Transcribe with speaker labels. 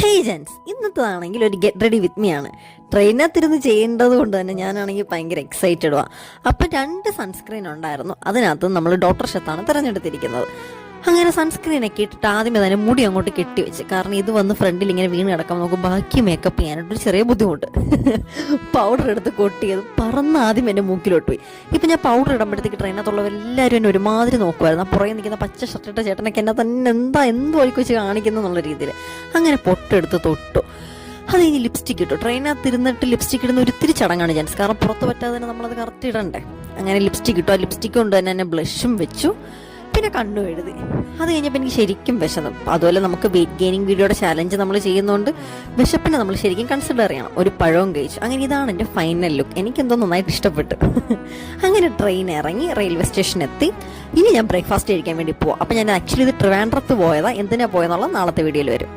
Speaker 1: Hey gents, ഇന്നത്തേതാണെങ്കിൽ ഒരു get ready with me ആണ്. ട്രെയിനകത്തിരുന്ന് ചെയ്യേണ്ടത് കൊണ്ട് തന്നെ ഞാനാണെങ്കിൽ ഭയങ്കര എക്സൈറ്റഡുവാണ്. അപ്പം 2 സൺസ്ക്രീൻ ഉണ്ടായിരുന്നു. അതിനകത്ത് നമ്മൾ ഡോക്ടർ ഷത്താണ് തിരഞ്ഞെടുത്തിരിക്കുന്നത്. അങ്ങനെ സൺസ്ക്രീനൊക്കെ ഇട്ടിട്ട് ആദ്യമേ തന്നെ മുടി അങ്ങോട്ട് കെട്ടിവെച്ച്, കാരണം ഇത് വന്ന് ഫ്രണ്ടിൽ ഇങ്ങനെ വീണ് കിടക്കാൻ നമുക്ക് ബാക്കി മേക്കപ്പ് ചെയ്യാനായിട്ടൊരു ചെറിയ ബുദ്ധിമുട്ട്. പൗഡർ എടുത്ത് കൊട്ടിയത് പറന്ന് ആദ്യം എൻ്റെ മൂക്കിലോട്ട് പോയി. ഇപ്പം ഞാൻ പൗഡർ ഇടുമ്പോഴത്തേക്ക് ട്രെയിനകത്തുള്ള എല്ലാവരും എന്നെ ഒരുമാതിരി നോക്കുമായിരുന്നു. ആ പുറകെ നിൽക്കുന്ന പച്ച ഷർട്ടിട്ട ചേട്ടനൊക്കെ എന്നെ തന്നെ എന്ത് വഴിക്ക് വെച്ച് കാണിക്കുന്നു എന്നുള്ള രീതിയിൽ. അങ്ങനെ പൊട്ടെടുത്ത് തൊട്ടു. അത് കഴിഞ്ഞ് ലിപ്സ്റ്റിക് ഇട്ടു. ട്രെയിനകത്ത് ഇരുന്നിട്ട് ലിപ്സ്റ്റിക് ഇടുന്ന ഒത്തിരി ചടങ്ങാണ് ജെൻസ്, കാരണം പുറത്ത് പറ്റാതെ തന്നെ നമ്മളത് കറക്റ്റ് ഇടണ്ടേ. അങ്ങനെ ലിപ്സ്റ്റിക് ഇട്ടു. ആ ലിപ്സ്റ്റിക് കൊണ്ട് തന്നെ ബ്ലഷും വെച്ചു, പിന്നെ കണ്ണു എഴുതി. അത് കഴിഞ്ഞപ്പോൾ എനിക്ക് ശരിക്കും വിശന്നു. അതുപോലെ നമുക്ക് വെയിറ്റ് ഗെയിനിങ് വീഡിയോയുടെ ചാലഞ്ച് നമ്മൾ ചെയ്യുന്നതുകൊണ്ട് വിശപ്പിനെ നമ്മൾ ശരിക്കും കൺസിഡർ ചെയ്യണം. ഒരു പഴവും കഴിച്ചു. അങ്ങനെ ഇതാണ് എൻ്റെ ഫൈനൽ ലുക്ക്. എനിക്കെന്തോ നന്നായിട്ട് ഇഷ്ടപ്പെട്ടു. അങ്ങനെ ട്രെയിൻ ഇറങ്ങി റെയിൽവേ സ്റ്റേഷൻ എത്തി. ഇനി ഞാൻ ബ്രേക്ക്ഫാസ്റ്റ് കഴിക്കാൻ വേണ്ടി പോവാം. അപ്പം ഞാൻ ആക്ച്വലി ഇത് ട്രിവാൻഡ്രത്ത് പോയതാ. എന്തിനാ പോയെന്നുള്ള നാളത്തെ വീഡിയോയിൽ വരും.